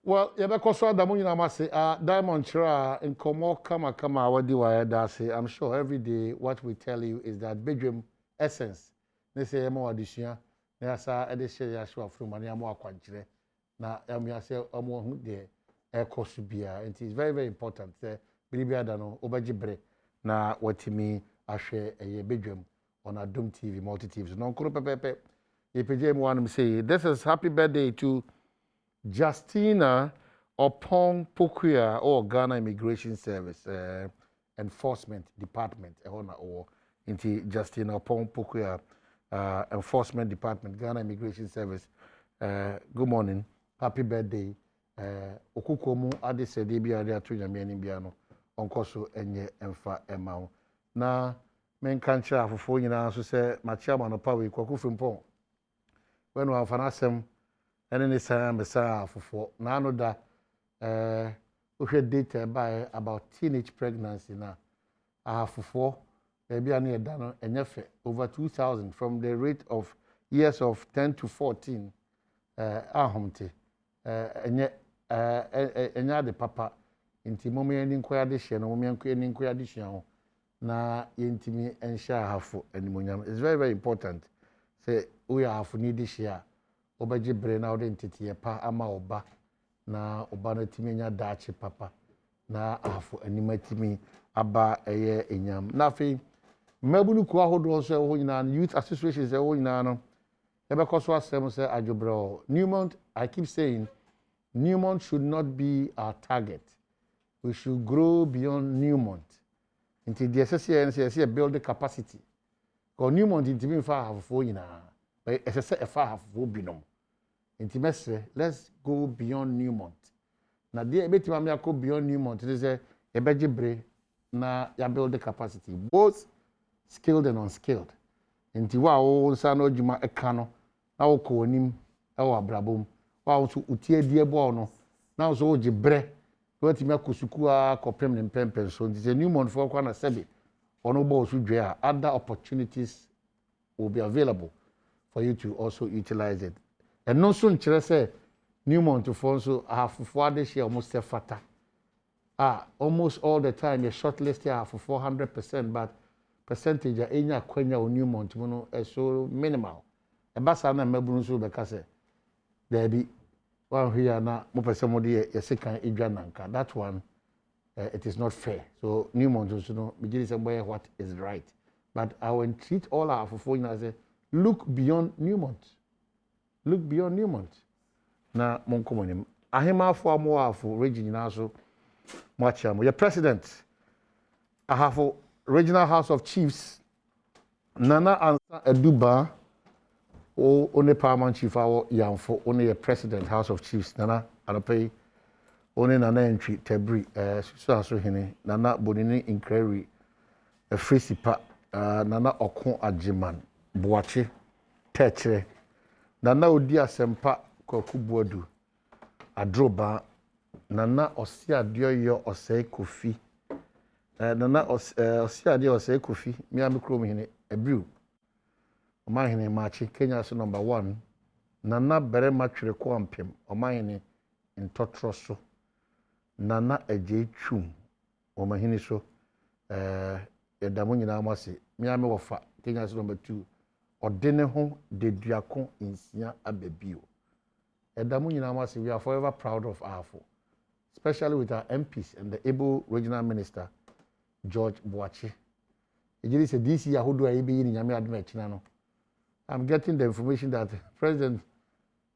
Well, so Adom mase Diamond Chira in Komo Kama wadi wa dase. I'm sure every day what we tell you is that Badwam essence. They say mo addition. Na asa e de share ya show from mani amo akwankyere. Na am ya say omo hu de e koso bia. It is very very important. Say bibia da no obagibre na watimi ahwe eye Badwam on Adom TV multi TVs. No nkoro pepepe. Ye peje mo wan say this is happy birthday to Justina Opong Pokuya or Ghana Immigration Service Enforcement Department. Or into Justina Opong Pokuya Enforcement Department, Ghana Immigration Service. Good morning, happy birthday. Okukomu ade sede bi ade atonya me ani bia no onkoso enye emfa emao. Na men kancha afofo nyina so se ma chairman no power kwaku frimpon. When we have an asem and then say afofo na no da we had data by about teenage pregnancy na afofo be an e da no enyefe over 2000 from the rate of years of 10 to 14 ahomte enye de papa inti momo yeni nkoya de hye no momo yeni nkoya de hye ho na yentimi enhya hafo animonyam. It's very very important say we have need this year obaji bre na ode ntete pa ama oba na oba na timi nya daachi papa na afo animatimi aba eye enyam na fe mabunu ko ahodo so ho nyina youth associations e ho nyina no ebe koso asem say ajobro Newmont. I keep saying Newmont should not be our target. We should grow beyond Newmont until the SSC build the capacity. Because Newmont intimi fa afo nyina but it's a far half binom. Intimacy, let's go beyond Newmont. Now, the betima me go beyond Newmont. It is a bejibre na ya build the capacity, both skilled and unskilled. Inti wa o sano juma ekano na o ko nim e wa brabom wa o so utie die bo no na o so jibre what me akusuku a kopem ne mpempen so it is a Newmont for kwa na sebe ono bo so dwe a other opportunities will be available for you to also utilize it. And no soon say Newmont for so half for this year almost a fata. Almost all the time you shortlist here for 400%, but percentage of any Quenya or Newmont mono is so minimal. A basana mebunsu because there be one here now more somebody a second Idrananka. That one it is not fair. So Newmont also know begin somewhere what is right. But I will treat all our for as a look beyond Newmont. Look beyond Newmont. Na monkomonim. Ahema for more for region also Mwachamo. Your president. I have a regional House of Chiefs. Nana Ansa Eduba o one paramount chief awo yamfo one president House of Chiefs. Nana anopay one nana entry tebri so hene nana bonini inquiry a free sipa nana okon ajiman boache techre nana odi asempa Akufo-Addo adroba nana Osiadeyo osei kofi nana Osiadeyo osei kofi mi amikro mi hene ebriu oma hene machi Kenya so number 1 nana berema twere ko ampem oma hene ntotro so nana ejechum oma hene so edamu nyina amase mi ame wofa Kenya so number 2 odene ho de duako insia ababio edamu nyina amase. We are forever proud of Afo, especially with our MPs and the able regional minister George Boachi. Ejiri say this year hodo ayi be yin nyame adom akina no. I'm getting the information that president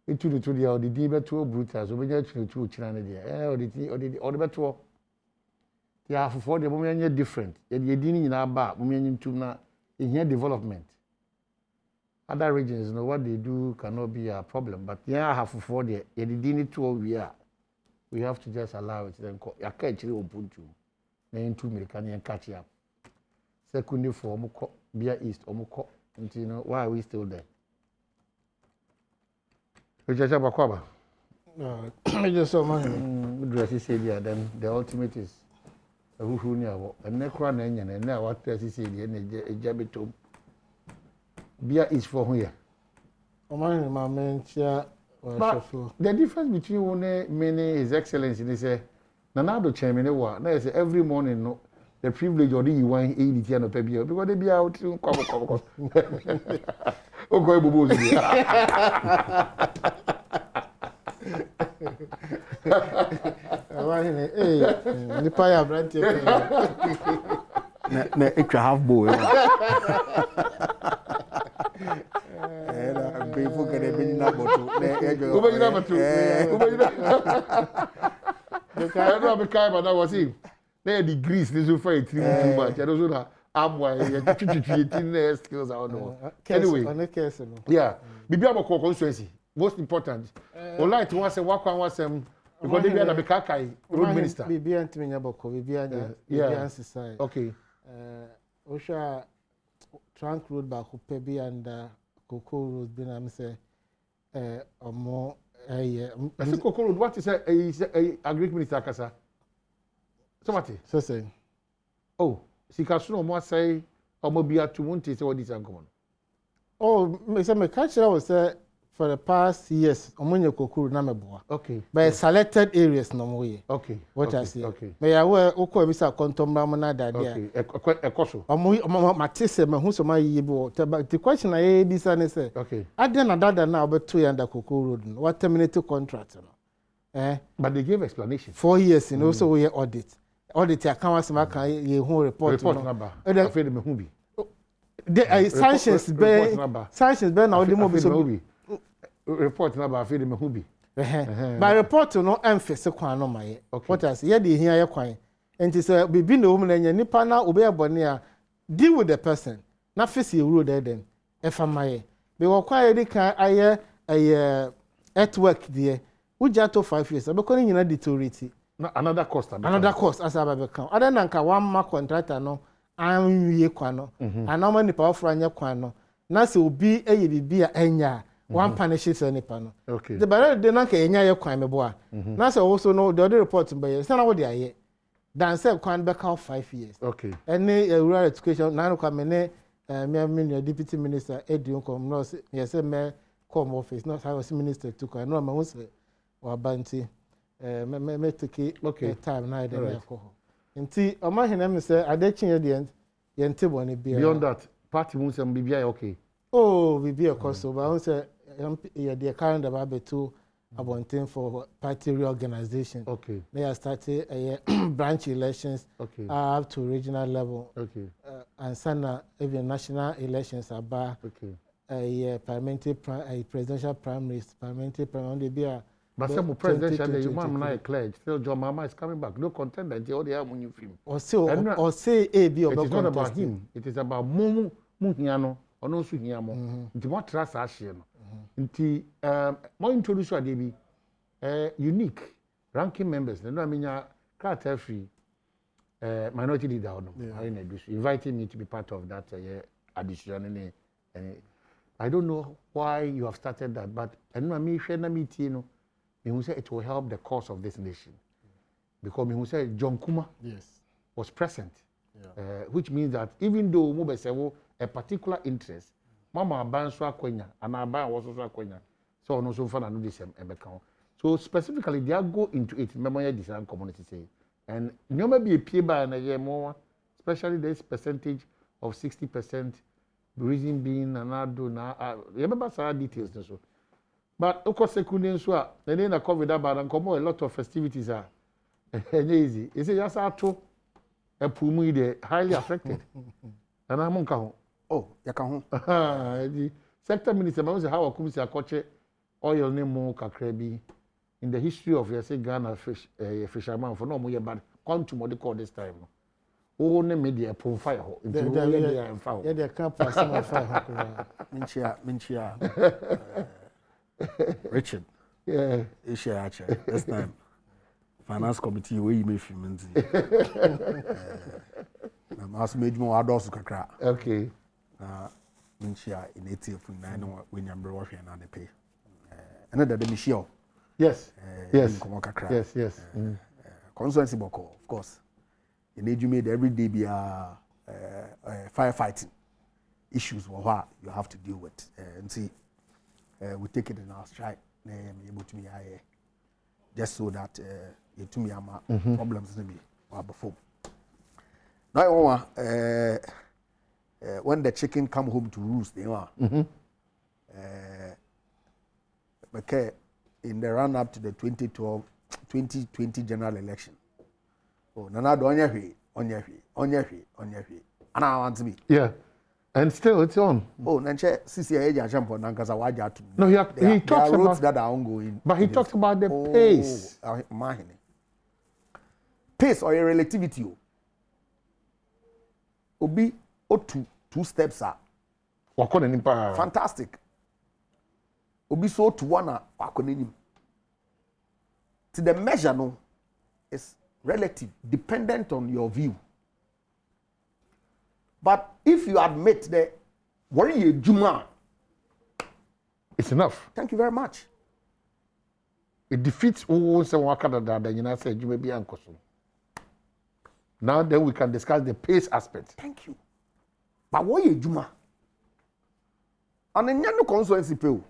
itu to the odidi beto brutal so benya to china ne dia odidi beto the Afo for the moment different ye di ni nyina ba moment ntum na ehia development. Other regions, you know, what they do cannot be a problem. But yeah, half of 4 there. We have to just allow it. Then you can't Ubuntu. Then 2 American catch up. Secondly, for Omuko, Bia East, Omuko. And you know, why are we still there? We just have a cover. I just saw mine. Then the ultimate is who knew. And Necron and now what does he say? And a jabito. Bia is for here. Omani ma mentia But the difference between one many His Excellency is say Nanado chairman wa na say every morning no the privilege or the one 80 no pay because they be out come. O go bubu zi. Nipa ya brand na ekwa half boy. People can be na bottle. Uba ina batu. Uba ina. The kind of kind but that was him. They degrees this will fight too much. I don't know amwa ya skills I don't know. Anyway, yeah. Bibi abako constituency. Most important. Ola it was a work on was because they be na bekakai road minister. Bibi antimi abako bibi answer. Okay. Osha trunk road back pe bi and Cocoa Road bin am say omo I say Cocoa Road what is a agri minister kasa somebody say oh sika so mo say omo bia to won't say what this am come oh me say me catch was say for the past years omonye Cocoa Road na meboa okay but selected areas no mo ye okay what I say okay me ya we okọ bi sa kontomra mo na dade okay ekoso omo matese me hu so ma yi bi the question I bi sa ne say okay ade na dada na obeto ya nda Cocoa Road no what terminate contract no but they gave explanation 4 years you know so we audit ya kan wasema kan ye hu report number afei de me hu bi the sanctions be na odi mo bi so report number afei de me hu bi by report no emphasize kwan no maye what I say ye de hia ye kwan enti say bibi na omu na nya nipa na obe ebone a deal with the person na face ye road then e fa maye be wo kwan ye di kan aye earthwork there uja to 5 years be kon nyina deteriorate another cost as aba kan other than ka one ma contractor no anwie kwan no anoma nipa ofra nya kwan no na se obi eye bibi a enya one punishes nipa no okay the bare de na ka enya ye kwan mebo a na se also no the report be say na wo de aye dan say kwan be ka 5 years okay any rural education na no kwa me ne me deputy minister Adom come no yes me come office no I was minister to kwan no ma wo say wa banti me take time na dey alcohol nti o ma hena me say adachi ye ntebo ne bia beyond that party mun say bibia okay oh bibia koso ba won say ye dey current about beto abonten for party reorganization okay they started branch elections up to regional level and sana even national elections about parliamentary presidential primaries parliamentary primary bia but some presidential day you man na declared still John Mama is coming back no contender until all the have when you film or say AB or it's not about him it is about mu hia no ono so hia mo nti mo trust ahye no nti mo introduce ade bi unique ranking members no amenya character free minority leader ono I inviting me to be part of that addition and I don't know why you have started that but eno me hwe na meeting no me who say it will help the cause of this nation because me who say John Kuma was present which means that even though mo be say a particular interest mama abanso akwanya and aban was also akwanya so no so far no this emeka so specifically they go into it memory design community say and no maybe a pay by na year more especially this percentage of 60% the reason being and Adom na remember some details so but of course secondary so na COVID about and come a lot of festivities are easy you say just Ato Epumu they highly affected and I'm on oh yaka ho the sector minister man say how akumsi akoche oil ne mo kakra bi in the history of say Ghana fisherman for no mo ye bad come to what they call this time oh ne media pon fire ho into yeah they can pass on fire minchia Richard Isha Acha this time finance committee we me filming na mas medmo adosu kakra okay minchia in ATF na no we nyambre wo hwe na de pay and that the michio yes yes constituency boko of course in edume every day be firefighting issues what you have to deal with and see we take it in our stride na me able to be high just so that you to me ama problems no be or before now when the chicken come home to roost they are okay in the run up to the 2020 general election oh nana do onya hwe and I want to be yeah. And still, it's on. oh, Nanche, CCA Jampo, Nankasa Wajatu. No, he talks about that are ongoing. But he talks about the pace. Pace or a relativity. Obi, two steps are. Fantastic. Obi so to one wakonim. To the measure no is relative, dependent on your view. But if you admit that worry you Juma, it's enough. Thank you very much. It defeats all some Wakada that you know said you may be uncle. Now then we can discuss the pace aspect. Thank you. But what you Juma? And in no constituency people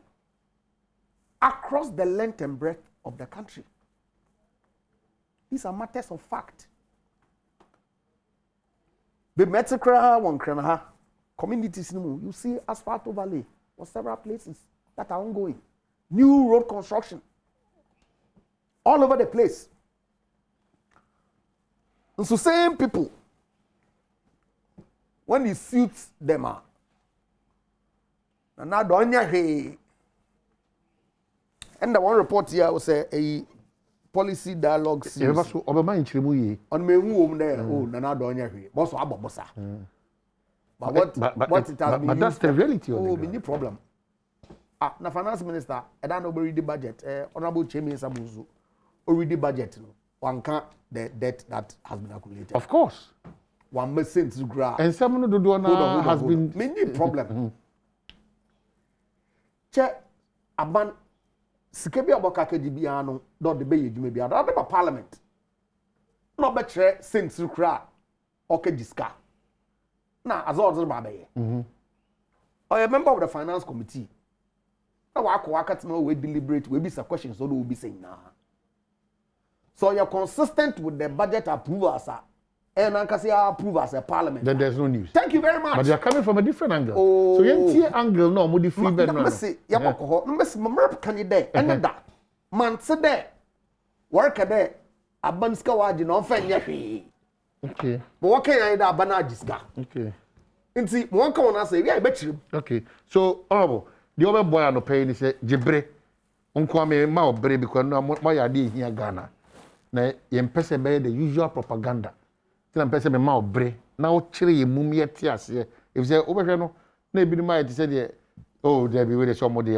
across the length and breadth of the country. These are matters of fact. The Metakra, one Kranaha, communities, you see Asphalt Valley or several places that are ongoing. New road construction all over the place. And so, same people, when it suits them, and now Donya, and the one report here was a policy dialogue series. On me who there, oh, Nana Donya, boss Abobosa. But what it has been. But that's the reality. Oh, be no problem. Na finance minister, I don't know read the budget. Honorable Chemi Sabuzu, read the budget. One can't the debt that has been accumulated. Of course. 1% to grow. And someone who do has been many problem. Che aban sikebi aboka KGB no do de be yedwuma bia do ba parliament no be kire cents kra okay diska na azo ba be or a member of the finance committee na wa akọ akatema we deliberate we be some questions so we be saying na so you're consistent with the budget approval as and approve as a parliament. Then there's no news. Thank you very much. But they are coming from a different angle. Oh. So you angle no more free bed no. Say Yaboko candidate and that man said there work there abanska waji no fanya hwe. Okay. But what can I da banajiska? Okay. Nti mo nka wona say we a bechirim. Okay. So honorable the other boy no pay ni say Jibre onko me ma obre because no mo ya dey here Ghana. Na yempese be the usual propaganda. Till I'm me ma obre na o kire ye mum ye ti ase if say obehwe no na ebi ni ma ti say de oh there be we dey somebody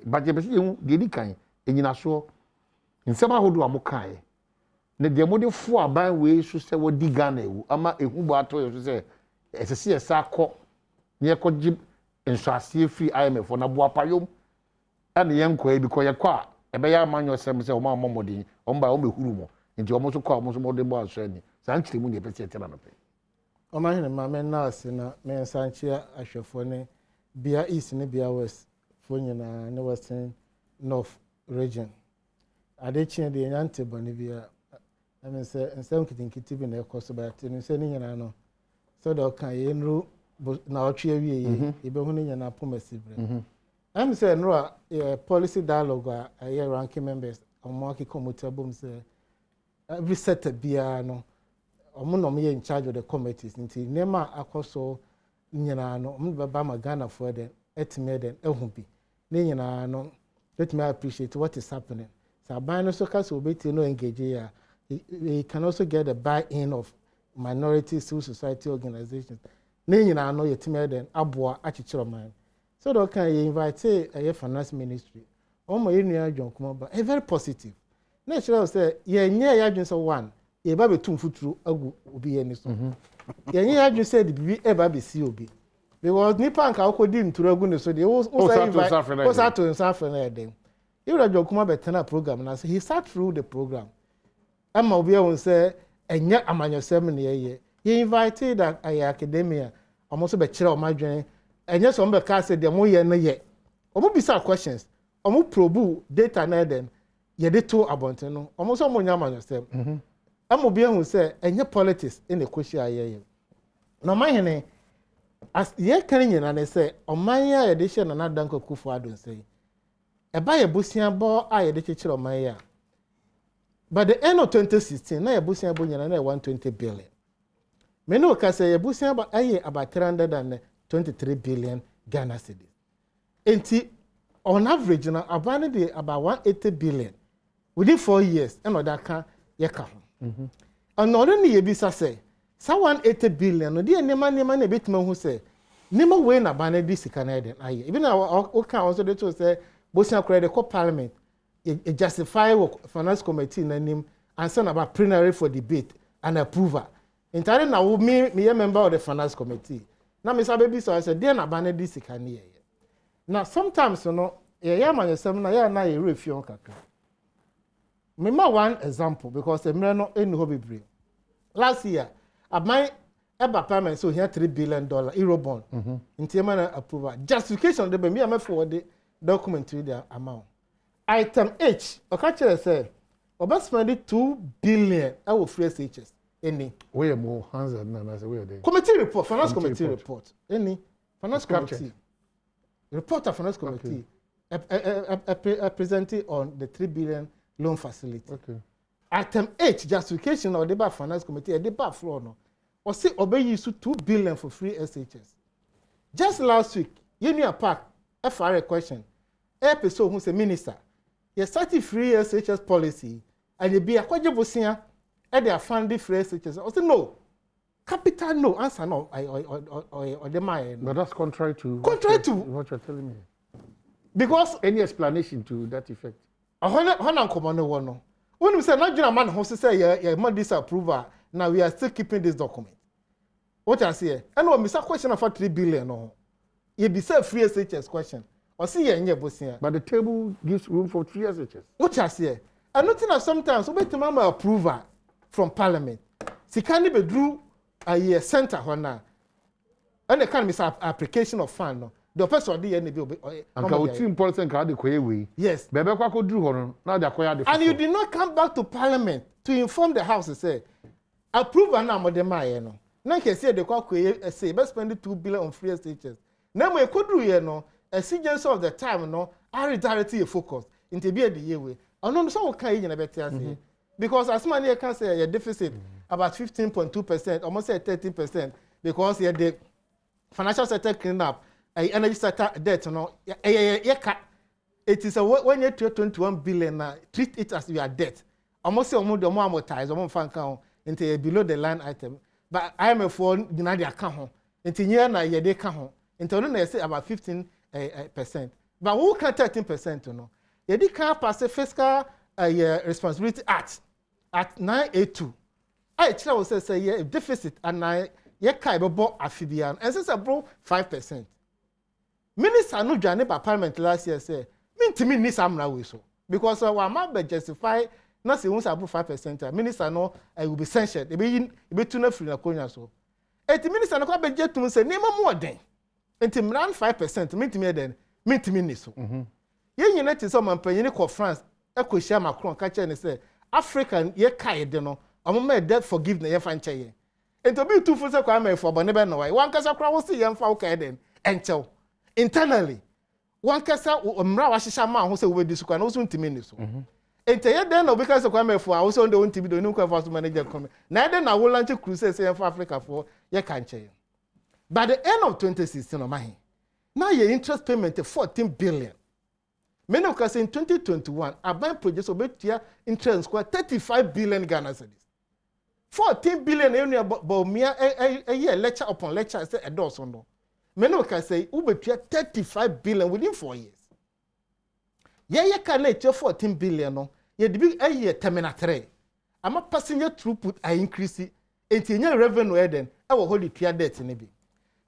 but you be you dey di kan enyina so nsem ahodo amokae na de mo de fo aban we so say wo di Ghana ewu ama ehu bo ato yo so say esese esa akọ na ye kọji nsuase free IMF na bo apayom ana ye nkọ e bi kọ ye kọ a ebe ya amanyo sem say o ma momodin o mba o mehuru mo nti o mo so kọ o mo so mo de bo aso ani sanchiri mu ne pese tela no pe o ma hene ma me na ase na me sanchia ahwefo ne bia east ne bia west fo nyina ne western north region ade chine de nyante bone bia I mean say nsem kitinkiti bi na ekoso ba te no se ne nyina no so do kan ye nru na otwe awie ye e be hu ne nyina pomasibre am say no a policy dialogue a year ranking members omo akikomote bom say every set bia no omo no me in charge of the committees nti nema akoso nyina no omo baba ma Ghana for den etime den ehu bi ne nyina no let me appreciate what is happening so ban no so case obeti no engage ya you can also get the buy-in of minority civil society organizations ne nyina no yetime den aboa achichiro man so do can you invite a finance ministry omo yenu adwonkoma ba very positive na sure say ye nya ya adwon so one ye ba betum futuru agu obi ye ni so ye nya ya adwon say the bibi e ba be si obi because nipa anka akodi nturu agu ni so de o say to safre na dem you adwonkoma betena program na say he sat through the program ama obi e won say enya amanyosem na ye invited that academia almost be kire o madwen enya so mbe ka say dem wo ye na ye omo bisa questions omo probu data na den ye de to abonten no omo so mo nyama yourself amo bia hu say enye politics in the question aye no man hene as ye kan nyina ne say oman ya ye de hye na danko Akufo-Addo say e ba ye busia bo a ye de chechire oman ya by the end of 2016 na ye busia bo nyina na 120 billion me no ka say ye busia ba aye about 323 billion Ghana cedis enti on average na abane de about 180 billion within 4 years and that can ye ka ho and already ye bisa say 180 billion no dey nema na betima hu say nema we na bane di sika na den aye even o kan also dey to say bosia credit co parliament e justify finance committee na nim and send about plenary for debate and approval entire na we me member of the finance committee na me say baby so say dey na bane di sika na ye now sometimes no ye man yesem na ye na ye refion kakra me ma one example because emre no enu ho bebre last year my eba payment so here $3 billion Eurobond into man approval justification de be me am forward the document to the amount item H okache say oba spend $2 billion our free SHS any we more hands na say we dey committee report finance committee report any finance committee report of finance committee presented on the $3 billion loan facility item H justification of the finance committee the bar floor no or say obey use $2 billion for free SHS just last week you knew a pack FRA question episode who say minister you started free SHS policy and you be a kwaje and they are funding free SHS I say no capital no answer no or the mind but that's contrary to what you're telling me because any explanation to that effect Hana command no when we say Nigerian man who say yeah man disapproval now we are still keeping this document what I say and when Mr. question of $3 billion no you be say free SHS question or see yeah bosia but the table gives room for free SHS what I say and nothing that sometimes we to mama approval from parliament see can be drew a year center hona and the kind of application of fund no the person dey and be and ka team policy ka dey koye we yes bebe kwa ko drew hono na dey koya dey and you did not come back to parliament to inform the house say approval na mo dem aye no na ke say dey kwa koye say be spend $2 billion on free SHS na mo e kodru ye no exigence of the time no are directly focus into be the year we ono so kan yi na better say because as man here can say your deficit about 15.2% almost say 13% because here the financial sector clean up energy sector debt no it is a when you 21 billion na treat it as your debt almost say omo amortize omo fan kan into below the line item but IMF for the account into year na ye dey kan ho into no na say about 15% but who can 13% no ye dey kan pass fiscal responsibility act at 982 I tell you say yeah deficit and na ye kai be bo afibian and say bro 5%. Minister no dwane by parliament last year say me ni samra we so because wa ma be justify na say won above 5% minister no I will be censured e be tuna free na konya so enti minister no kwa be jetum say nema mo den enti mran 5% me den me ni so ye nyina ti so mampanyi ko France e ko share Macron ka che ne say African ye kai de no omo ma debt forgiveness ye fa nche ye enti obi tu fu say kwa ma for bone be no why wan kasa kra wo see ye mfa wo kai den enchew internally one kasa mra wa hihya ma ho se we di sukwa na so ntimi ni so ente ye den no because kwa me for so ndo ntimi do ni kwa for so manager come na den na wo launch crusade say for Africa for ye kan che by the end of 2016 no mahi now your interest payment 14 billion many of us in 2021 aban projects obetia interest kwa 35 billion Ghana cedis 14 billion enu ba mia a lecture upon lecture say edos no many can say ubetua 35 billion within 4 years. Ye can let 14 billion no. Ye dibi a year terminal 3. Ama passenger throughput are increasing. Enti nye revenue eden e wo hold the debt ni bi.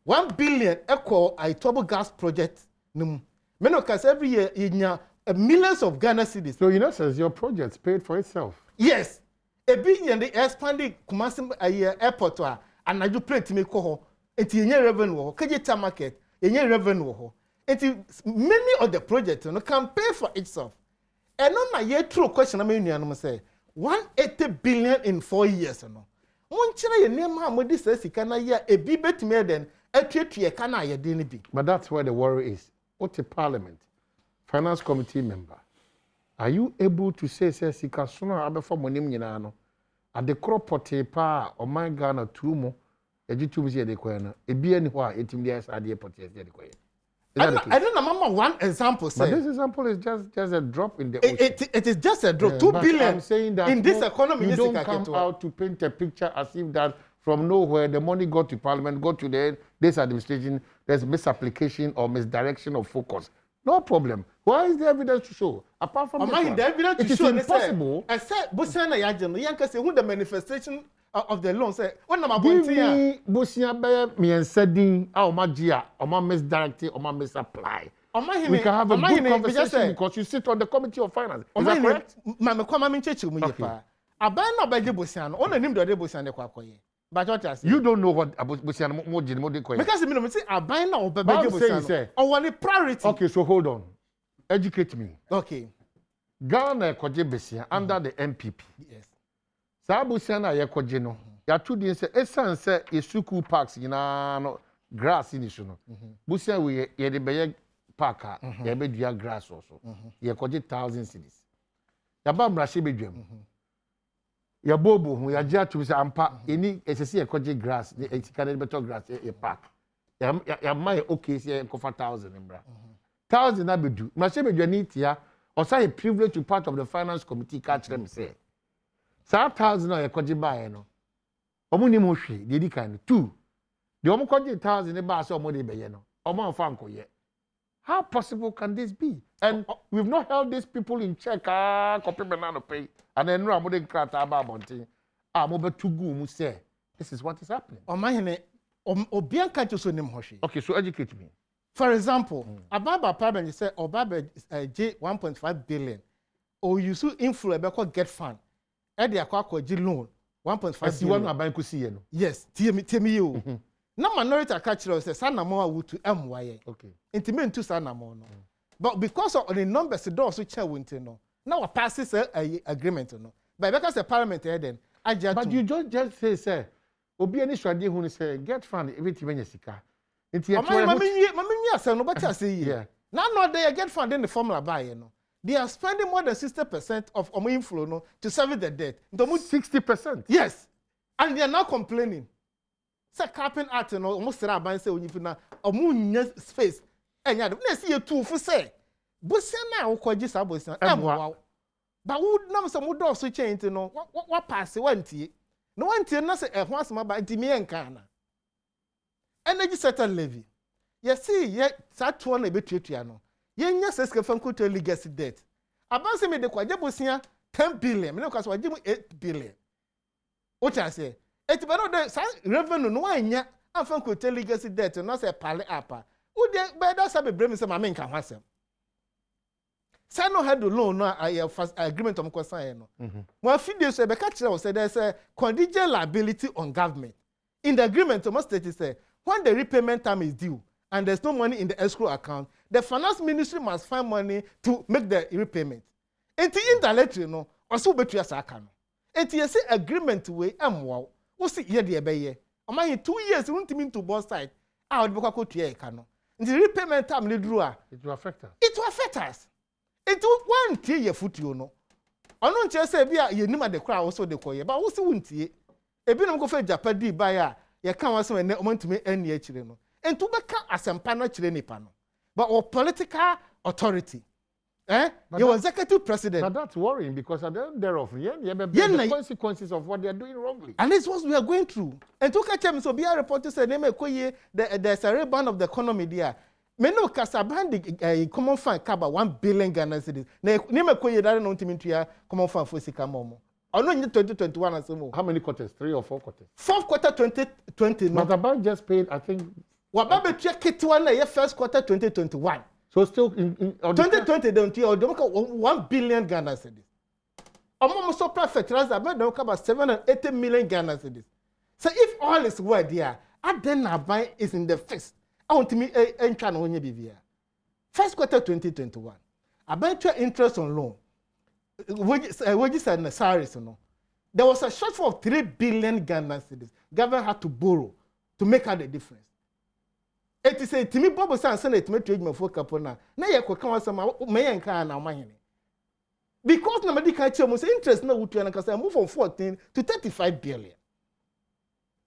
1 billion equal a turbo gas project num. Many can say every year in millions of Ghana cedis. So you know says your project paid for itself. Yes. A billion the expanding Kumasi airport and I do plate me ko enti yenye revenue ho kejeta market yenye revenue ho Many of the projects can pay for itself. And on a year true question, I mean, say 180 billion in 4 years. One chile name how this says he can a bit more than a treaty a can I didn't be. But that's where the worry is. What a parliament, finance committee member. Are you able to say, he can sooner have for money at the crop potato pa or my Ghana two more? A YouTube see the coin, a be anywhere, 18 years idea potato. I don't know, Mama. One example, but this example is just a drop in the ocean. It is just a drop. 2 billion. I'm saying that in this economy, you don't come out to paint a picture as if that from nowhere the money got to Parliament, got to this administration. There's misapplication or misdirection of focus. No problem. Why is there evidence to show? Apart from the evidence it to is show, impossible. I said, Bosana Yajan, Yanka say, who the manifestation of the loan say, when I'm give me Bosia Bayer, me and Sedin, our magia, or my misdirecting, or my misapply. We can have a good conversation because you sit on the Committee of Finance. Is that correct? Mama, come on, chechu me. I buy no by the Bosiano, on the name of the Bosian Quacoye. But what I say, you don't know what Bosiano Modi. Because the say, I buy no by the Bosiano. Or one priority. Okay, so hold on. Educate me. Okay. Ghana Koje Besia under the MPP. Yes. Sabusiana Yakoje no. Ya two days say esan say Isuku parks no grass in issue no. Busia we ye de beye park ye be dua grass also. Ye koje 1,000 cedis. Ya ba mrahye bedwam. Ya bobo hu ya gya to say ampa eni esese ye koje grass e sika de beto grass ye park. Ya mai okay say kofa 1,000 mbra. 1,000 na bedu. Mrahye bedwani tia or say a privilege to part of the finance committee catch them say. Sa 1,000 na ye koje bae no. Omo ni mo hwe de di kan 2 de omo kwaje 1,000 ne ba se omo de beye no omo anfa nkoye. How possible can this be? And we've not held these people in check copy banana pay and then no de krata ba bonten mo be tugu mu say this is what is happening. Omahene obian ka to so nim hwe. Okay, so educate me. For example, Ababa Parliament say Obaba J 1.5 billion or you so inflow be called get fund e de akwa G loan 1.5 billion. Yes, tell you. Na minority culture say sanamo awutu MY. Okay. Intimate to sanamo no. But because of the numbers the door so chair winter no. Now passes a agreement no. But because the parliament then but you just say obi ani swade hu say get fund everything when sika. Nti ya mami say no better say yeah. Now no they get fund in the formula buy no. They are spending more than 60% of our inflow no, to service the debt. 60%? Yes. And they are now complaining. Say carping art no almost say ban say onyifi na space. Enya na see you two for say. Bosia na okoji sa bosia. Emwa. But who nam say mo do so change no. What pass wantie. No wantie na say ehwo asema ba ntimi enka na. Energy sector levy. You see ye that one na betuatua no. Yenya seske fankuto legacy debt. Abanse me de kwaje bosia 10 billion. Me kwa so waje 8 billion. What I say? It be no the revenue no anya fankuto legacy debt no say pale apa. Wo de be da sabe brem se ma me nka hwasem. Say no had the loan no agreement on concern no. Mo afide so be ka kire wo say there's a contingent liability on government. In the agreement almost state say when the repayment time is due and there's no money in the escrow account, the finance ministry must find money to make the repayment. Enti indirectly no, also betua saka no. Enti you say agreement we amwa. Wo see ye de ebeye. Oman 2 years we ntimi to both side. Ah we bekwa kotua e ka no. Enti repayment time le duru a, it will affect us. It will affect us. Enti one tie ye futuo no. Ono nche say bia ye nima de kra wo so de koye, ba wo see wuntie. Ebi no go fe japadi ba ya, ye kan wa so ene omantumi eni a chire no. And to become a sampano chilenipa no. But our political authority, your executive president. But that's worrying because at the end thereof, the consequences of what they are doing wrongly. And this is what we are going through. And to catch them, so be a reporter said, there's a rebound of the economy there. Meno Kasabandi common fund cover 1 billion Ghana cedis. Name a koye that no timintia common fund for Sikamomo. Only in 2021 as well. How many quarters? 3 or 4 quarters? 4th quarter 2020. But the bank just paid, I think. Wababe check it one year first quarter 2021. So still in 2020 don't you 1 billion Ghana cedis. Almost so perfect rather but don't cover 780 million Ghana cedis. So if all is well there, and then our buy is in the fix. I want to me encha no onye bibia. First quarter 2021. Eventual interest on loan, wages and salaries, there was a shortfall of 3 billion Ghana cedis. Government had to borrow to make out the difference. It is a Timmy Bobo San Senate me trade me for Capona. Na ye kweka some me yanka na mahene. Because na medical check must interest na wutu na kasa move from 14 to 35 billion.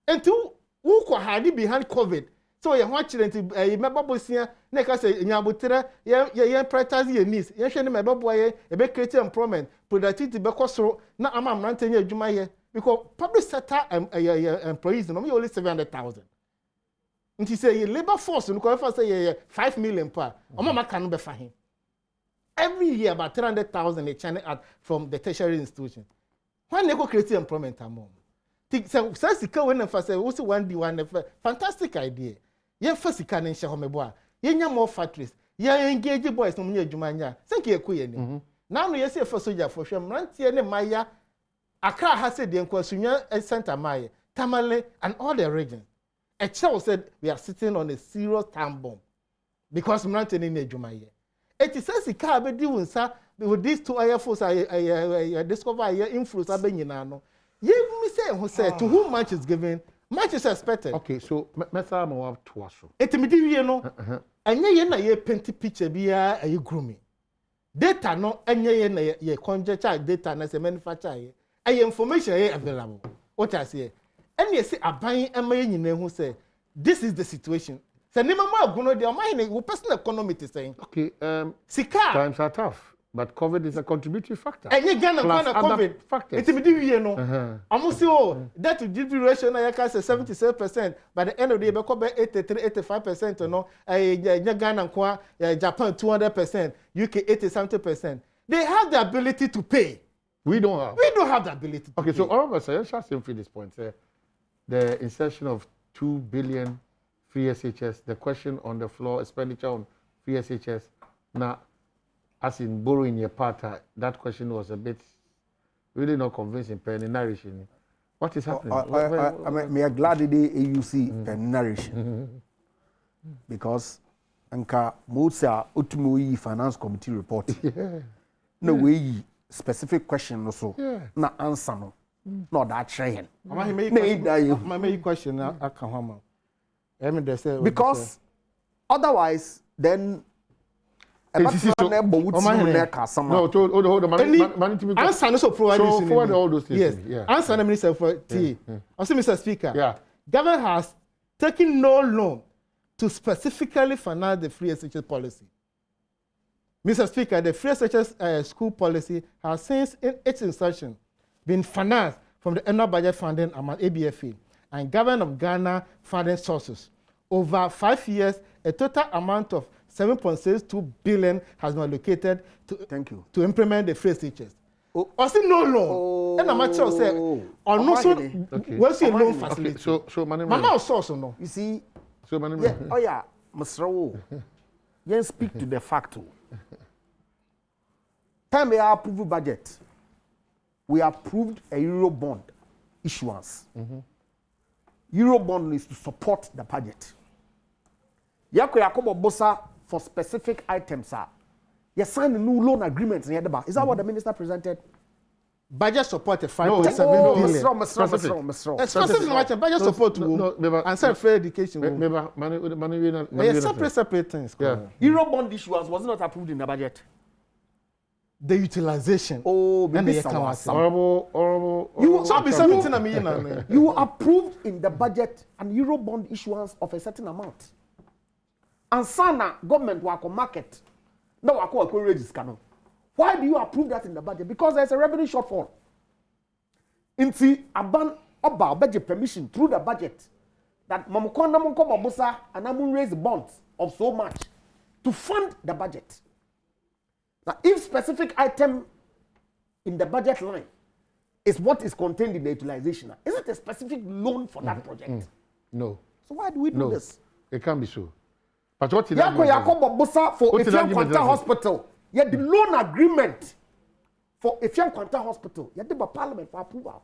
And to who ko hard behind COVID. So ye ho akire nti me Bobo sia na kasa nyabotere ye prioritize your needs. Ye hwe ne me Bobo ye e be create employment, productivity be kosoro na ama mrante nya adwuma ye because public sector employees no me only 700,000. Nti say labor force no go say 5 million per omama kan be fa hin every year about 300,000 they channel out from the tertiary institution when they go create employment among so sika when fa say we see one be one fantastic idea ye fa sika ne hye homebo a ye nya more factories ye engage boys no nya adwuma nya sika ye ko ye ni now no ye say fa soldier for hwe mrantie ne maya Accra has said the Nkwasunya Center Maye Tamale and all the regions. A child said we are sitting on a serious time bomb because Mranteni Nejumaye. It is says the car be doing sir with these two Air Force I discover a influence abenyinano. Ye me say who said to whom much is given, much is expected. Okay, so mesa mo have twaso. It me di wie no. Anya ye na ye paint picture bia ayi grooming. Data no anya ye na ye conjecture data na se manufacture ye. Ayi information ye available. What I say and you say aban emaye nyina hu say this is the situation. Say ni mama aguno de oman wo personal economy is saying. Okay, Sika times are tough, but COVID is a contributing factor. And you Ghana Plus kind of COVID factors. it me di wie no. Amo say oh that to GDP ratio na you can say 77%, by the end of the year be ko be 83-85% no. Ghana kwa Japan 200%, UK 80-70%. They have the ability to pay. We don't have. We don't have the ability to Okay, pay. so all of us I shall say for this point the insertion of 2 billion free SHS, the question on the floor, expenditure on free SHS. Now, as in borrowing your part, that question was a bit really not convincing, penny nourishing. What is happening? Me are glad the AUC penny nourishing. Because anka Motsa Utumoyi Finance Committee report. No way specific question also. Na answer no. No, that's right. My question, because otherwise, then. No, hold on. Answer also provided. So forward all those things. Yes. Yeah. Answer the Minister for T. Also, Mr. Speaker. Yeah. Government has taken no loan to specifically finance the free SHS policy. Mr. Speaker, the free SHS school policy has since its insertion been financed from the annual budget funding among ABFA and Government of Ghana funding sources. Over 5 years, a total amount of 7.62 billion has been allocated to implement the free SHS. Also no loan. And I'm sure say or no so what's your loan facility? So Mama source or no? You see, so Mr. Wu, you speak to the fact. Time we approve budget, we approved a Euro bond issuance. Euro bond is to support the budget. Yakobo Bosa for specific items. You signed a new loan agreement. Is that what the minister presented? Budget support 5.7 billion. Specific budget support to answer fair education. Separate things. Euro bond issuance was not approved in the budget. The utilization. Maybe you approved in the budget an Euro bond issuance of a certain amount. And Sana government wako market. No wako register. Why do you approve that in the budget? Because there's a revenue shortfall. Inti aban oba budget permission through the budget that mamukona munko mabusa and amun raise bonds of so much to fund the budget. Now, if specific item in the budget line is what is contained in the utilization, is it a specific loan for that project? No. So why do we do this? It can't be so. But what is Yakobo Bosa for Efiam Kwanta Hospital? You had the loan agreement for Efiam Kwanta Hospital. You had the parliament for approval.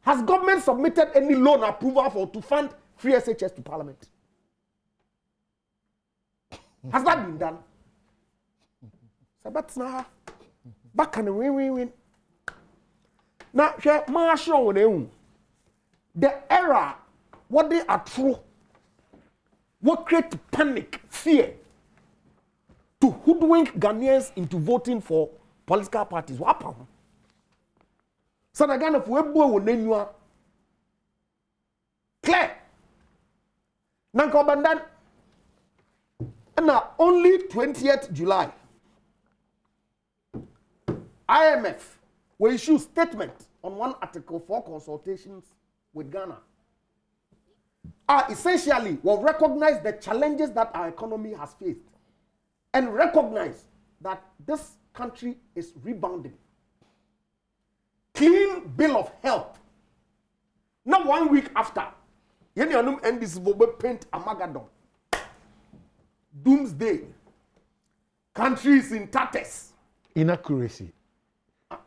Has government submitted any loan approval to fund free SHS to parliament? Has that been done? Sabatna back and win. Now, Marshall, the era, what they are true, what create panic, fear, to hoodwink Ghanaians into voting for political parties. What happened? So the Ghana for Webo will clear. Nanko Bandan, and now only 20th July, IMF will issue statement on one Article 4 consultations with Ghana. Essentially will recognize the challenges that our economy has faced and recognize that this country is rebounding. Clean bill of health. Now 1 week after, and this will paint Armageddon. Doomsday. Countries in tatters. Inaccuracy.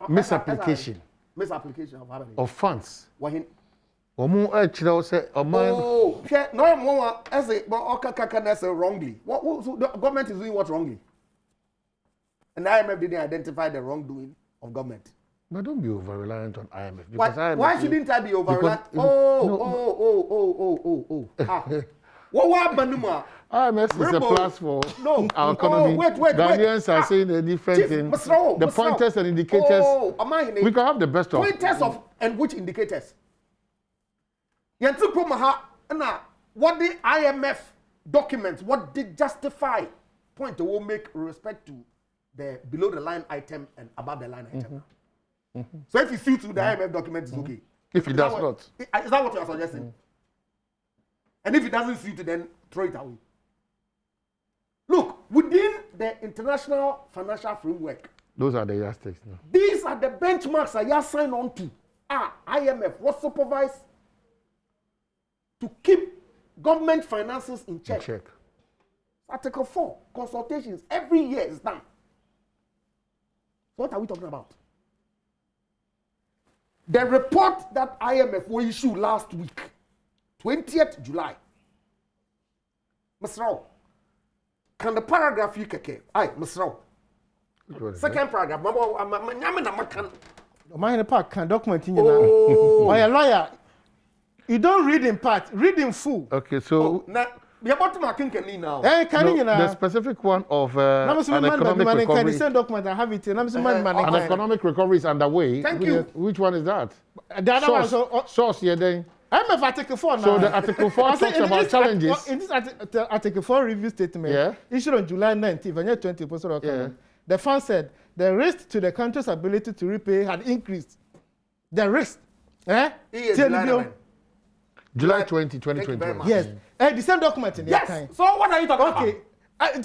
Misapplication. Misapplication of funds. Wahin. Omo actually say no more as a but wrongly. What the government is doing what wrongly? And IMF didn't identify the wrongdoing of government. But don't be over reliant on IMF. Because why shouldn't I be over reliant? What happened? IMF is a plus for our economy. Wait. Ghanaians are saying a different thing. The pointers and indicators. We can have the best of pointers of and which indicators? What the IMF documents, what did justify point will make respect to the below the line item and above the line item. So if you see through the IMF document, it's okay. If it does not. Is that what you are suggesting? And if it doesn't suit, then throw it away. Look, within the international financial framework, those are the yardsticks now. These are the benchmarks that you sign on to. IMF was supervised to keep government finances in check. Article 4, consultations, every year is done. What are we talking about? The report that IMF will issue last week, 20th July. Mr. Rao, can the paragraph you keke? Aye, Mr. Rao. Second paragraph. My part can document in you. My lawyer, you don't read in part, read in full. Okay, so now we are about to mark in now. The specific one of an economic recovery. The same document I have it. An economic recovery is underway. Thank you. Which one is that? The other one also. Source here then. I'm Article 4 now. So the Article 4 talks about challenges. In this Article 4 review statement, issued on July 19th, and 20%, the fund said the risk to the country's ability to repay had increased. The risk. July 20, 2021. Yes. The same document in yes. Time. So what are you talking about? Okay. I'm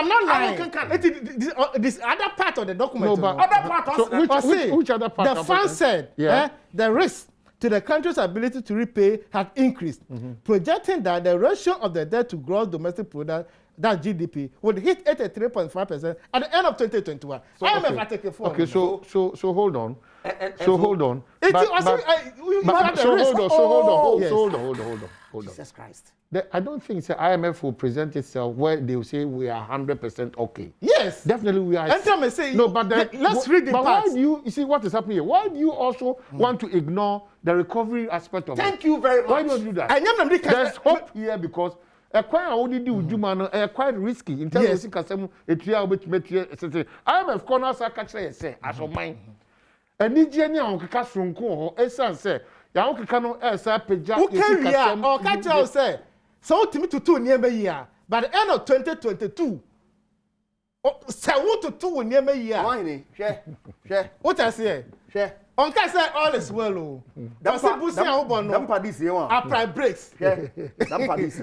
not lying. This other part of the document. No, but other part so which other part? The fund said the risk to the country's ability to repay had increased, projecting that the ratio of the debt to gross domestic product, that GDP, would hit 83.5% at the end of 2021. So, IMF Article 4. Okay, so hold on. Hold on. Hold on. Jesus Christ. I don't think the IMF will present itself where they will say we are 100% okay. Yes. Definitely we are. And say, no, but let's read the part. parts. Why do you see what is happening here? Why do you also want to ignore the recovery aspect of it? Thank you very much. Why don't you do that? There's hope here because quite risky in terms of IMF corners are catching say as of mine. And Nigeria on Kakasunko or Essan say, Yankano Esa Peja. Okay, or catch say. So to me to 2 near me year. By the end of 2022, to 2 near me year. Share. What I say? Share. On can say all is well. That's a pussy upright breaks.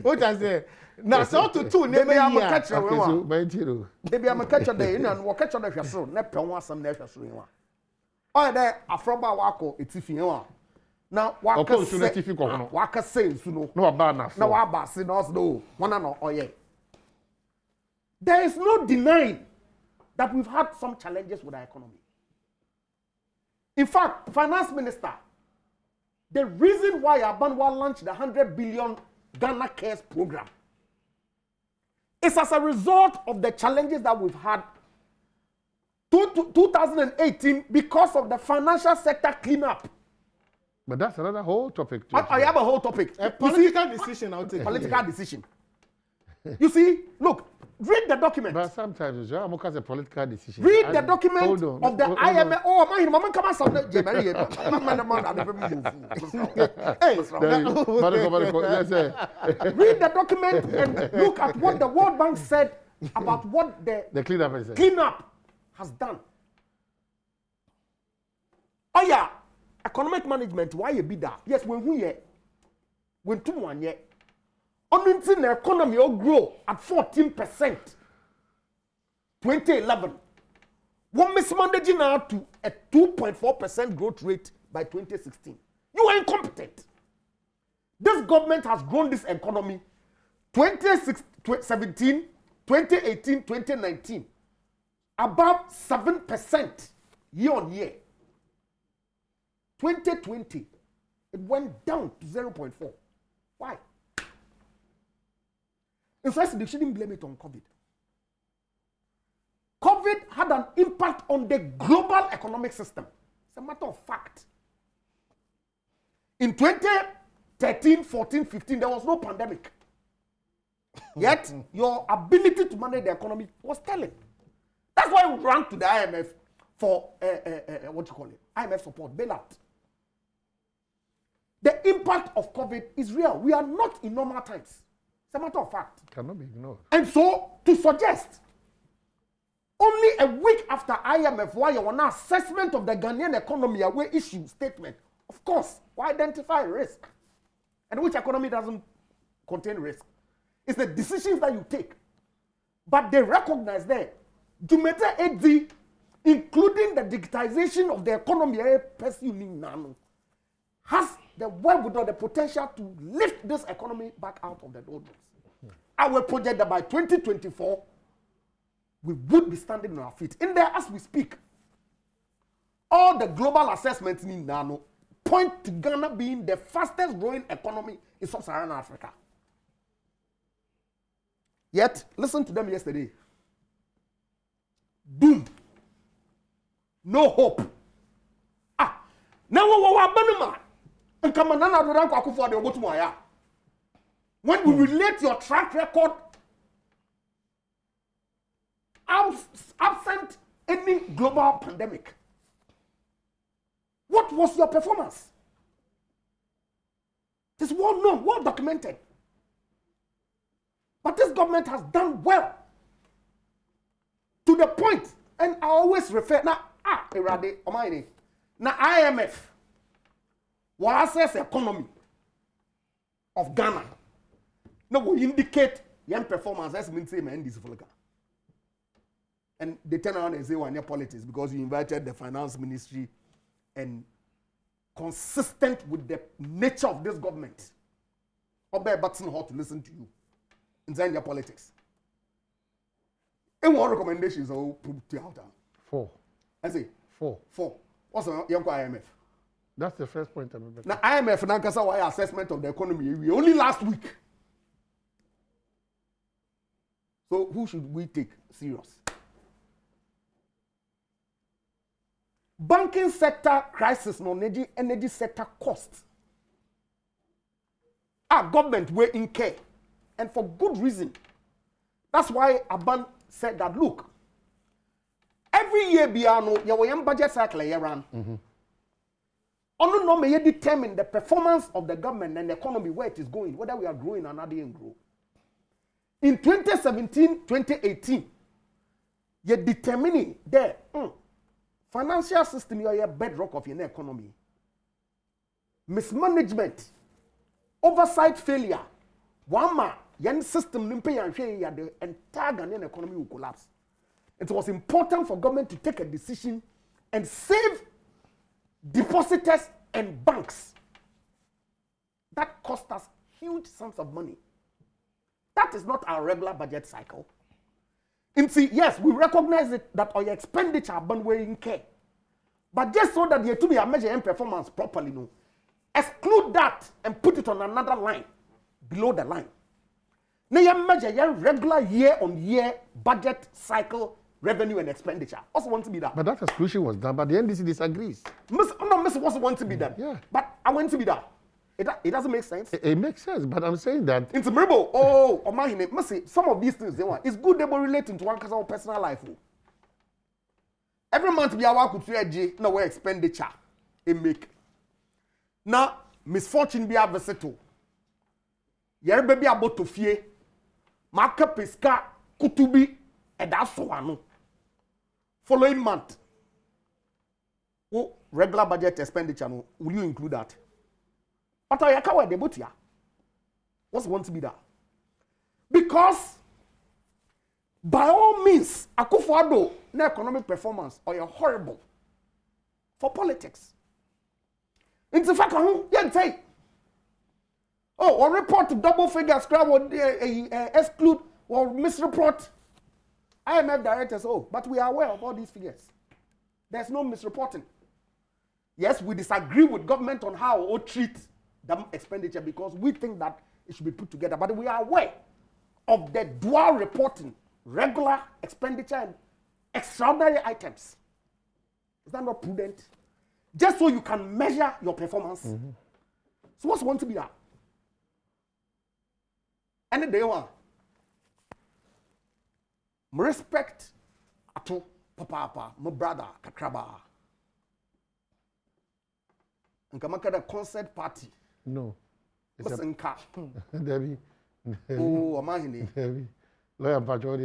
What I say? Now so to 2 near me year. Maybe I'm a catcher day and walk catch on the vessel, never want some never swing. Oh, there, a frobber wako, it's if you are. Now, waka say, no abana. No abasi, no, one and all, yeah. There is no denying that we've had some challenges with our economy. In fact, Finance Minister, the reason why Abanwa launched the 100 billion Ghana Cares program is as a result of the challenges that we've had 2018 because of the financial sector cleanup. But that's another whole topic. I have a whole topic. A political decision, I'll take. Political decision. You see, look, read the document. But sometimes it's a political decision. Read the document of the IMF. Oh, man, come on, some. Read the document and look at what the World Bank said about what the cleanup has done. Oh yeah, economic management. Why you be that? Yes, when we when 1 year, only the economy will grow at 14%. 2011. One mismanaging now to a 2.4% growth rate by 2016. You are incompetent. This government has grown this economy 2017, 2018, 2019 above 7% year on year. 2020, it went down to 0.4. Why? In fact, they shouldn't blame it on COVID. COVID had an impact on the global economic system. It's a matter of fact. In 2013, 14, 15, there was no pandemic. Yet, your ability to manage the economy was telling. That's why we ran to the IMF for, what you call it, IMF support, bailout. The impact of COVID is real. We are not in normal times. It's a matter of fact. It cannot be ignored. And so, to suggest, only a week after IMF, why you want assessment of the Ghanaian economy, away issue statement, of course, we identify risk. And which economy doesn't contain risk? It's the decisions that you take. But they recognize that Jumeta AD, including the digitization of the economy, has the wherewithal, the potential to lift this economy back out of the doldrums. I will project that by 2024, we would be standing on our feet. In there, as we speak, all the global assessments in Nano point to Ghana being the fastest growing economy in sub-Saharan Africa. Yet, listen to them yesterday. Doom. No hope. Now what and come on, Akufo-Addo. When we relate your track record absent any global pandemic, what was your performance? It is well known, well documented. But this government has done well. To the point, and I always refer now, now IMF will assess the economy of Ghana. Now will indicate young performance as means same and this for Ghana. And they turn around and say, well, your politics because you invited the finance ministry and consistent with the nature of this government. Obey Batson Hall to listen to you. In your politics. And one recommendations I will put to out. 4. I say 4. What's the young IMF? That's the first point I'm making. Now IMF now kasa why assessment of the economy we only last week. So who should we take serious? Banking sector crisis, no energy sector cost. Our government were in care. And for good reason. That's why Aban said that, look, every year, your budget cycle year run. Only no may determine the performance of the government and the economy, where it is going, whether we are growing or not didn't grow. In 2017, 2018, you're determining the financial system, you are a bedrock of your economy. Mismanagement, oversight failure, one man, young system, the entire Ghanaian economy will collapse. It was important for government to take a decision and save depositors and banks. That cost us huge sums of money. That is not our regular budget cycle. And see, yes, we recognize it that our expenditure are in care. But just so that you to be a measure and performance properly, no, exclude that and put it on another line below the line. Now you measure your regular year-on-year budget cycle revenue and expenditure. Also want to be that. But that exclusion was done, but the NDC disagrees. Miss also want to be done. Yeah. But I want to be that. It doesn't make sense. It makes sense, but I'm saying that It's memorable. Oh, Masi, some of these things they want. It's good they will relate to one person's personal life. Every month be our could no way expenditure it make. Now misfortune be a versatile. Yere baby about to fear. Marka pesca kutubi and that's one. Following month. Oh, regular budget expenditure. No, will you include that? But I can't the boat here. What's want to be that? Because by all means, Akufo-Addo no economic performance or you're horrible for politics. In the fact, you say, oh, or report to double figures, exclude or misreport. IMF directors, oh, but we are aware of all these figures. There's no misreporting. Yes, we disagree with government on how we treat the expenditure because we think that it should be put together. But we are aware of the dual reporting, regular expenditure and extraordinary items. Is that not prudent? Just so you can measure your performance. Mm-hmm. So what's want to be that? Any day one. Respect Ato Papa, my brother Kakraba. And come at a concert party. No. Debbie. Oh, Debbie.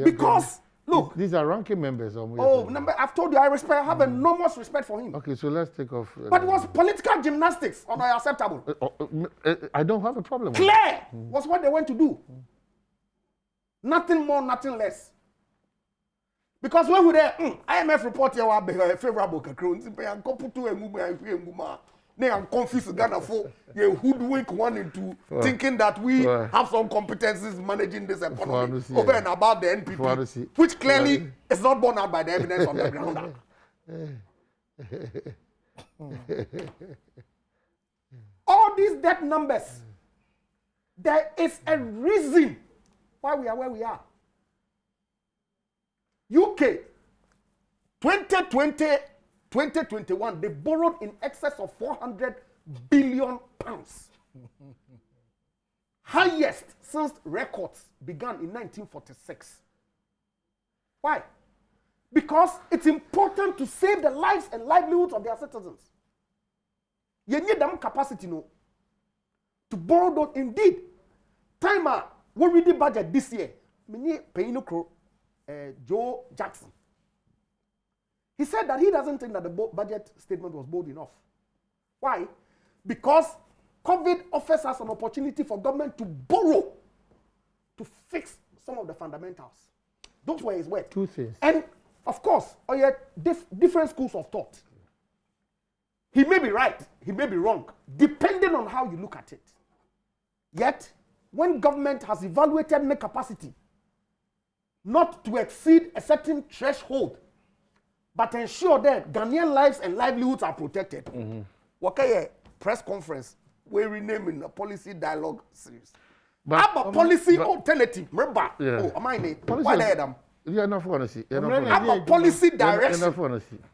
Because look, these are ranking members. I've told you I have enormous respect for him. Okay, so let's take off. But it was political gymnastics unacceptable. I don't have a problem. Clear was what they went to do. Nothing more, nothing less. Because when we there, IMF report here were favorable. I'm confused Ghana for you hoodwink one into thinking that we have some competencies managing this economy over and about the NPP, which clearly is not borne out by the evidence on the ground. All these debt numbers, there is a reason why we are where we are. UK, 2020, 2021, they borrowed in excess of 400 billion pounds. Highest since records began in 1946. Why? Because it's important to save the lives and livelihoods of their citizens. You need them capacity to borrow those. Indeed, timer, what we did budget this year, Joe Jackson. He said that he doesn't think that the budget statement was bold enough. Why? Because COVID offers us an opportunity for government to borrow to fix some of the fundamentals. Those were his words. Two things. And of course, different schools of thought. He may be right, he may be wrong, depending on how you look at it. Yet, when government has evaluated the capacity not to exceed a certain threshold, but ensure that Ghanaian lives and livelihoods are protected. Okay, press conference, we're renaming a policy dialogue series. But a policy alternative. Remember? Oh, am I name? Why there? You're not for to see. A policy direction.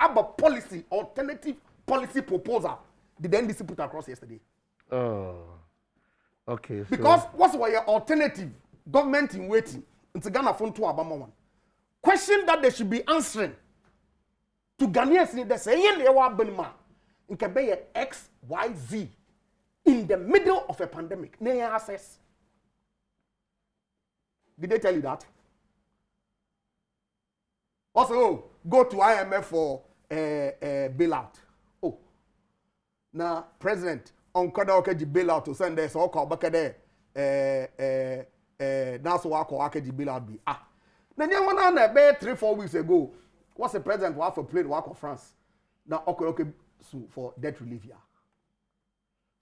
A policy alternative policy proposal. Did the NDC put across yesterday? Oh, okay. Because what's your alternative? Government in waiting. It's Ghana phone to Abama one. Question that they should be answering to Ghanaians. They say, in Quebec, X, Y, Z, in the middle of a pandemic. They access. Did they tell you that? Also, go to IMF for bailout. Oh, now President on Kada Okeji bailout to send us all call back there. That's what I call Okeji bailout be. Then you went on about 3-4 weeks ago. What's the president who have a plane work of France? Now okay for debt relief here.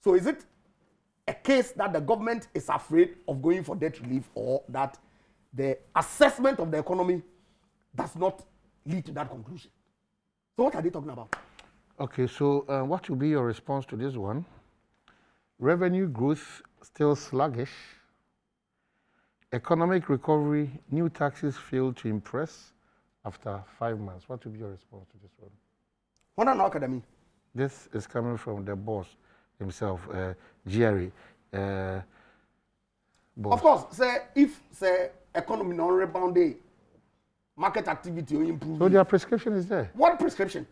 So is it a case that the government is afraid of going for debt relief, or that the assessment of the economy does not lead to that conclusion? So what are they talking about? Okay, so what will be your response to this one? Revenue growth still sluggish. Economic recovery, new taxes fail to impress. after 5 months. What will be your response to this one? What an academy. This is coming from the boss himself, Jerry. Of course, if economy non rebound, market activity will improve. So their prescription is there. What prescription?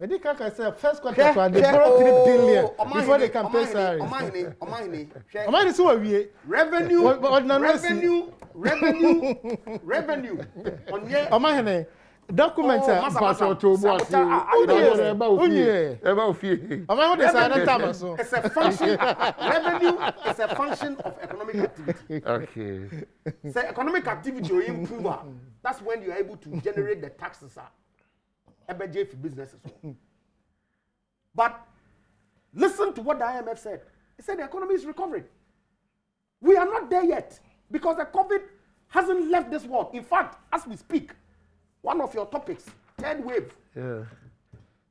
Medical can say first quarter they borrow 3 billion before they can pay salary. Omani so we revenue. Omani documents pastor to boss. It's a function. Revenue is a function of economic activity. Okay. So economic activity will improve. That's when you are able to generate the taxes. For businesses. But listen to what the IMF said. He said the economy is recovering. We are not there yet because the COVID hasn't left this world. In fact, as we speak, one of your topics, third wave. Yeah.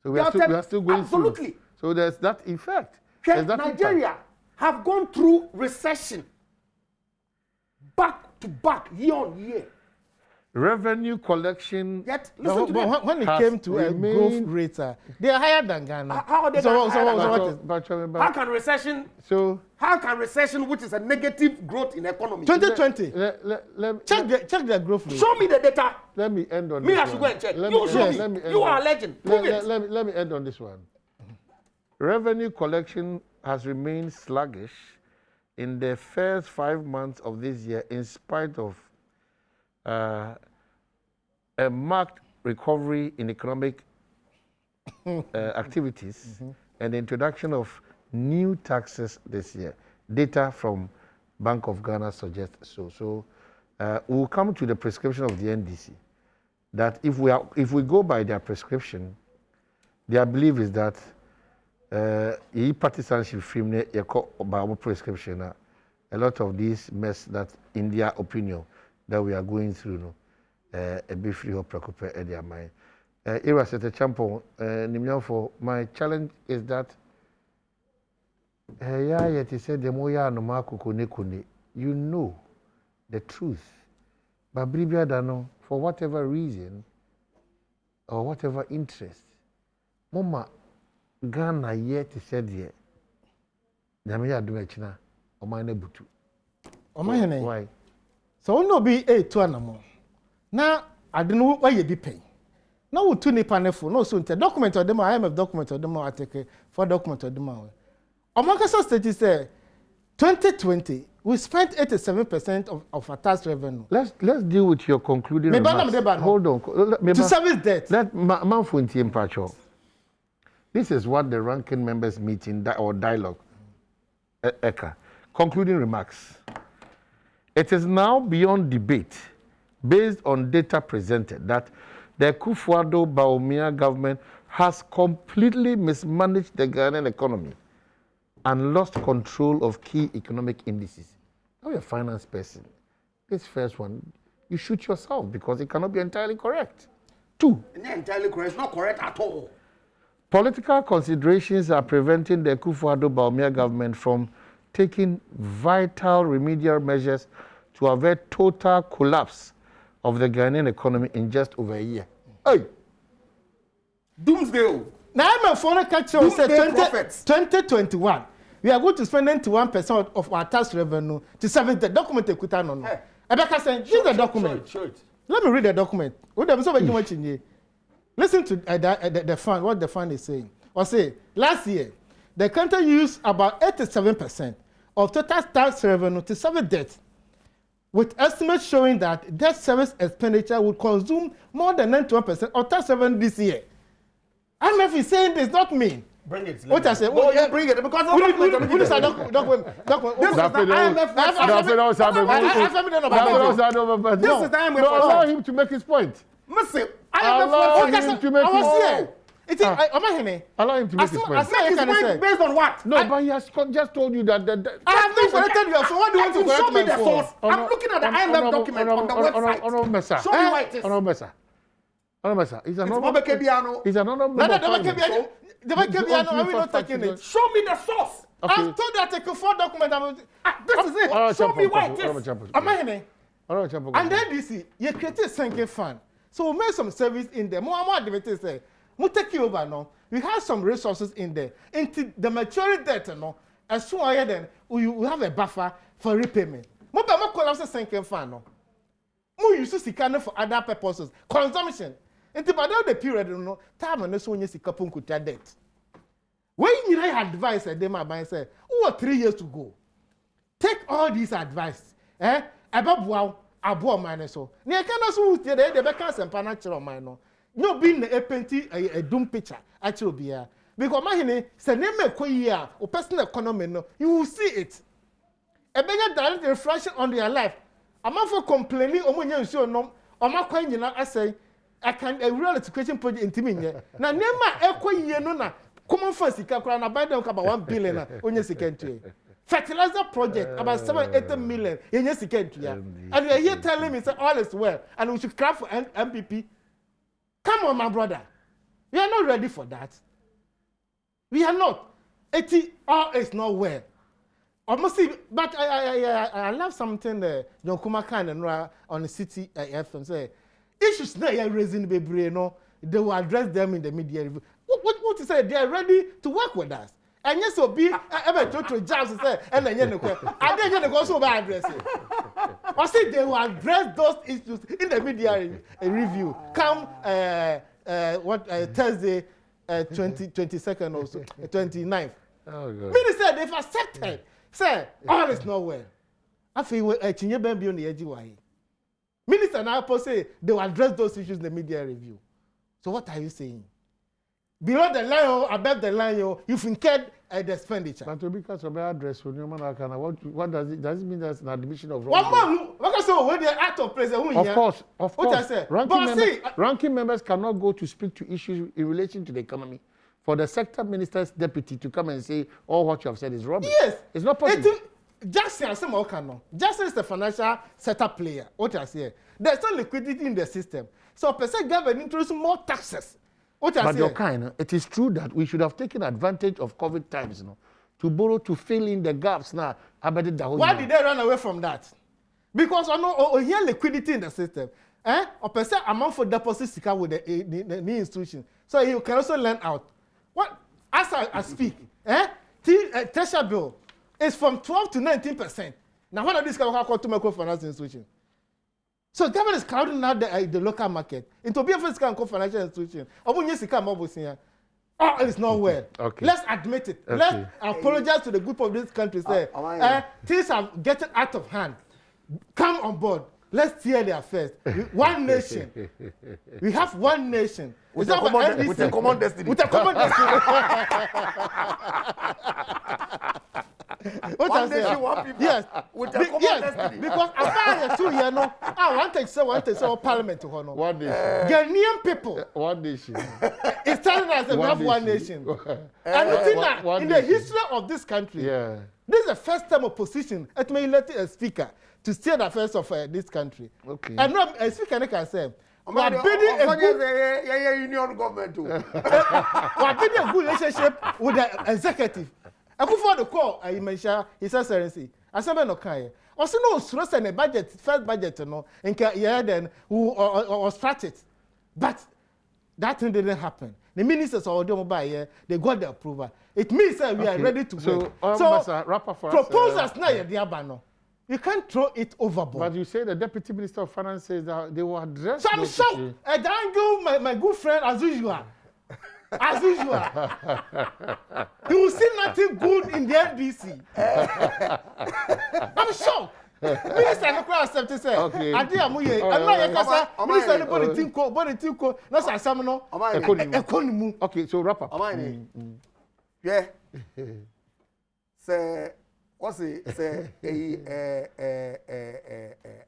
So we are still going absolutely through. So there's that effect. There's that Nigeria have gone through recession back to back, year on year. Revenue collection. Yet, listen to them. When it came to a growth rate, they are higher than Ghana. How are they how can recession, which is a negative growth in economy? 2020. Check the growth rate. Show me the data. Let me end on me this I should one. go and check. Let me You are a legend. Prove it. Let me end on this one. Revenue collection has remained sluggish in the first 5 months of this year in spite of a marked recovery in economic activities and the introduction of new taxes this year. Data from Bank of Ghana suggests so. So we'll come to the prescription of the NDC. That if we go by their prescription, their belief is that partisanship film by our prescription. A lot of these mess that, in their opinion, that we are going through, no, a bit free or preoccupied at their mind. Era set a champion. For my challenge is that you know the truth, but for whatever reason or whatever interest, Mama Ghana yet said here. Namia do mechina. Why? So no be to anamo. Now I don't know why you be paying. Now we two nipa nefo no so document or them IMF document or them I take for document or them. Omakasa state say 2020 we spent 87% of our tax revenue. Let's deal with your concluding remarks. Hold on. To service debt. Let Manfunti Mpacho. This is what the ranking members meeting or dialogue. Eka. Concluding remarks. It is now beyond debate, based on data presented, that the Akufo-Addo government has completely mismanaged the Ghanaian economy and lost control of key economic indices. Now you're a finance person. This first one, you shoot yourself because it cannot be entirely correct. 2. It's not entirely correct. It's not correct at all. Political considerations are preventing the Akufo-Addo government from taking vital remedial measures to avert total collapse of the Ghanaian economy in just over a year. Hey! Doomsday. Now I'm a foreign country who said 2021. We are going to spend 91% of our tax revenue to service the document. Hey. Rebecca said, "Here's the document." Show it. Let me read the document. Listen to the fund, what the fund is saying. Or say, last year, the country used about 87% of total tax revenue to service debt, with estimates showing that debt service expenditure would consume more than 91% of tax revenue this year. IMF is saying this, not me. Bring it. What I say? No, you bring it because this is the IMF. Allow him to make his point. Allow him to make his point. Allow him to make his point. Based on what? No, but he has just told you that. I have not corrected you. So what do you want to correct me for? I'm looking at the IMF document on the website. Show me what it is. He's another. He's another. Show me the source. Okay. I've told you I take a 4 document. This is it. Show me what it is. And then this, you create a single fund So we made some service in there. More advocates say, we take you over now. We have some resources in there. Into the maturity debt, no. As soon as then we have a buffer for repayment. More by more collapse sinking fund, no. More use to seek for other purposes, consumption. Into by the period, no time and so you see couple could debt. When you advice, they might say, oh, 3 years to go. Take all these advice, Badwam, Abo minus so. Near can also the Becas and Panachero minor. No being a painting a doom picture, actually be here. Because my say name a queer or personal economy, no, you will see it. A bigger direct reflection on their life. I'm not for complaining or when you show no, or my coin, you know, I say, I can a real education project in Timing. Now, name my equine, no, na. Common first, you can buy them about 1 billion on your second tree. Fertilizer project about 7-8 million in your second tree. And you're here telling me that all is well and we should craft for MPP. Come on, my brother. We are not ready for that. We are not. All is not well. Almost, but I love something John Kumakan and on the city FM say issues now are raising the baby, no, they will address them in the media review. What to say? They are ready to work with us. And yes, so be ever to jobs to say, and then you know, I didn't go so bad addressing. I say they will address those issues in the media review. Come Thursday, 22nd or so, 29th. Oh, God. Minister, they've accepted. Say, all is not well. I feel a chinye baby on the edge. Minister now say they will address those issues in the media review. So what are you saying? Below the line or above the line, you've incurred the expenditure. But to because of address, what does it mean? That's an admission of one wrong. more, because so when they're out of place, of course. What I say, ranking members cannot go to speak to issues in relation to the economy. For the sector minister's deputy to come and say all what you have said is rubbish. Yes, it's not possible. Jackson and some more Jackson is the financial setup player. What I say, there's no liquidity in the system, so percent government introduce more taxes. But your kind, it is true that we should have taken advantage of COVID times, to borrow to fill in the gaps now. Why did they run away from that? Because here liquidity in the system. Or percent amount for deposit with the new institution, so you can also lend out. What as I speak, treasury bill is from 12 to 19%. Now, one of these can call to microfinance institution. So government is crowding out the local market into be a fiscal and financial institution. Oh, it's not well. Okay. Let's admit it. Okay. Let's apologize to the group of this country. Say, things are getting out of hand. Come on board. Let's hear their first. One nation. We have one nation. With a common destiny. With a common destiny. What one nation, one people. Yes. With a common destiny. Because after 2 years, no, I want to say parliament to honor. One nation. Ghanaian people. One nation. It's telling us that we have one nation. And the thing that in the history of this country, this is the first time opposition at me elected a speaker to steer the affairs of this country. Okay. And no, a speaker can say, we are building a good union government too. we are building a good relationship with the executive. Akufo-Addo call you mention his excellency. Assemble no kai. Also no stress and a budget, first budget no. And then who or start it. But that thing didn't happen. The ministers of Adom they got the approval. It means that we are ready to go. So proposals now yeah. the abano. You can't throw it overboard. But you say the Deputy Minister of Finance says that they will address. So I'm shocked. I don't go, my good friend, as usual. As usual. You will see nothing good in the NBC. I'm shocked. Minister no crowd accept say. Okay. Ade amuye. Ana ye kasa. Minister no body tinko. No say asam no. Ekonimu. Okay, so wrap up. Yeah. Say what's it say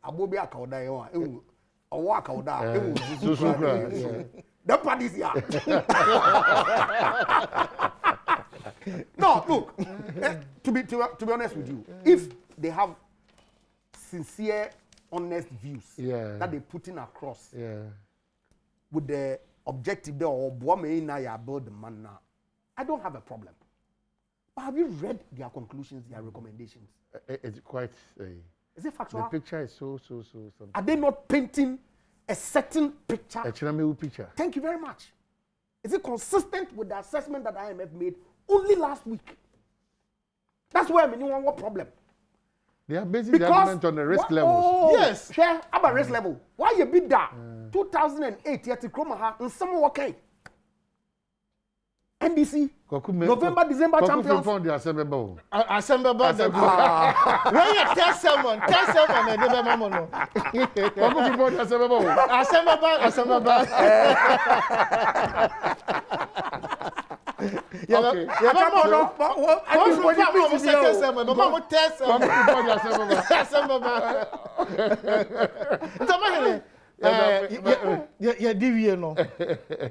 abobi akawda ye wa ewu owo akawda ewu zuzu the parties here. No, look. To be honest with you, if they have sincere, honest views that they putting across with the objective there or build the man now, I don't have a problem. But have you read their conclusions, their recommendations? It's quite. Is it factual? The picture is so something. Are they not painting a certain picture. A Chinameu picture. Thank you very much. Is it consistent with the assessment that IMF made only last week? That's where I mean, what problem? They are basing the argument on the risk levels. Oh, yes. Share about risk level. Why you bid that? 2008, yet to Kromaha, and some okay. NDC, November, December champions. Assemble. When you tell someone, and they be mamono. Assemble.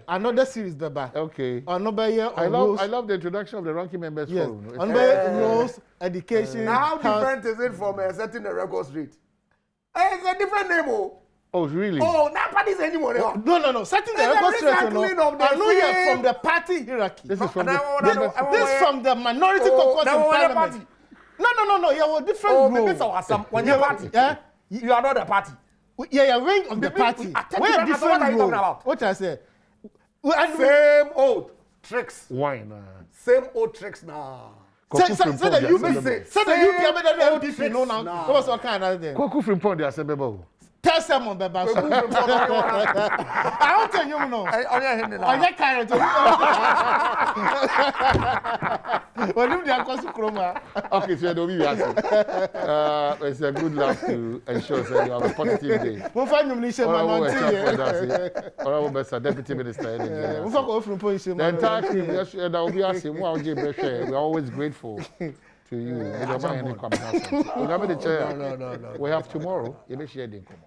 Another series, Baba. Okay. Another year. I love the introduction of the ranking members. Yes. Forum. Another rules, education. How different is it from setting the record straight? It's a different name. Oh, really? Oh, not parties anymore. No. Setting the record straight. I know you're from the party hierarchy. This is from this from the minority caucus in parliament. No. You have a different role. When you're party, you are not a party. Yeah, you're rank of the party. We're a different role. What I say? Same old tricks. Why? Same old tricks now. Say that you be the LDP no now. What's what kind of thing? Koku from Pond the Assembly. Tell someone, Baba. I don't tell you no. I can't. Well, if they are close to Chroma. Okay, so don't be asking. It's a good luck to ensure that you have a positive day. We'll find nomination. Honorable Bessa, Deputy Minister. The entire crew, that will be asking, we're always grateful to you. No. We have tomorrow. You may share the income.